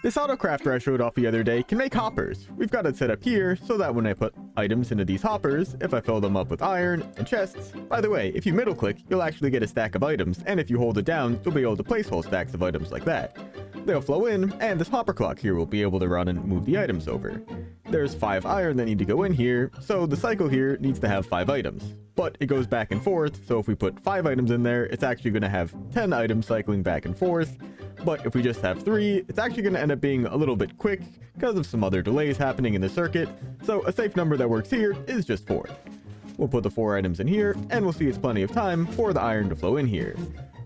This auto crafter I showed off the other day can make hoppers. We've got it set up here so that when I put items into these hoppers, if I fill them up with iron and chests, by the way, if you middle click, you'll actually get a stack of items, and if you hold it down, you'll be able to place whole stacks of items like that. They'll flow in, and this hopper clock here will be able to run and move the items over. There's 5 iron that need to go in here, so the cycle here needs to have 5 items. But it goes back and forth, so if we put 5 items in there, it's actually going to have 10 items cycling back and forth. But if we just have 3, it's actually going to end up being a little bit quick because of some other delays happening in the circuit, so a safe number that works here is just 4. We'll put the 4 items in here, and we'll see it's plenty of time for the iron to flow in here.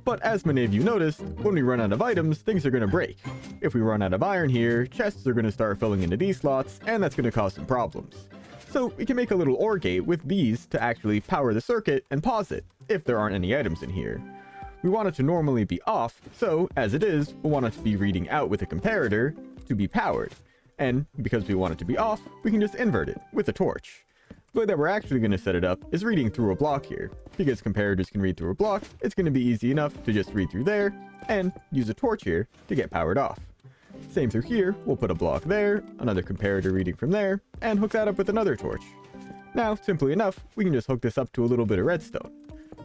But as many of you noticed, when we run out of items, things are going to break. If we run out of iron here, chests are going to start filling into these slots, and that's going to cause some problems. So we can make a little OR gate with these to actually power the circuit and pause it, if there aren't any items in here. We want it to normally be off, so as it is, we'll want it to be reading out with a comparator to be powered. And because we want it to be off, we can just invert it with a torch. The way that we're actually going to set it up is reading through a block here. Because comparators can read through a block, it's going to be easy enough to just read through there and use a torch here to get powered off. Same through here, we'll put a block there, another comparator reading from there, and hook that up with another torch. Now, simply enough, we can just hook this up to a little bit of redstone.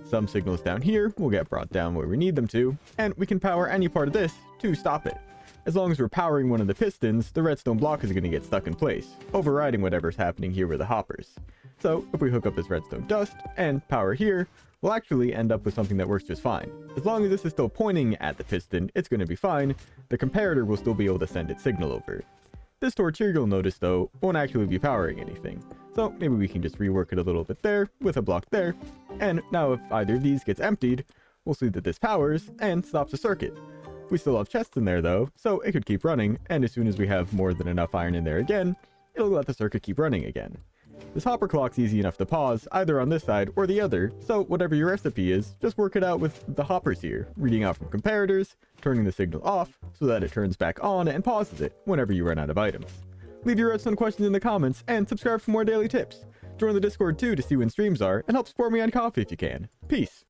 Some signals down here will get brought down where we need them to, and we can power any part of this to stop it. As long as we're powering one of the pistons, the redstone block is going to get stuck in place, overriding whatever's happening here with the hoppers. So if we hook up this redstone dust and power here, we'll actually end up with something that works just fine. As long as this is still pointing at the piston, it's going to be fine. The comparator will still be able to send its signal over. This torch here, you'll notice though, won't actually be powering anything. So maybe we can just rework it a little bit there with a block there. And now if either of these gets emptied, we'll see that this powers and stops the circuit. We still have chests in there though, so it could keep running, and as soon as we have more than enough iron in there again, it'll let the circuit keep running again. This hopper clock's easy enough to pause either on this side or the other, so whatever your recipe is, just work it out with the hoppers here, reading out from comparators, turning the signal off so that it turns back on and pauses it whenever you run out of items. Leave your redstone questions in the comments and subscribe for more daily tips. Join the Discord too to see when streams are, and help support me on Coffee if you can. Peace!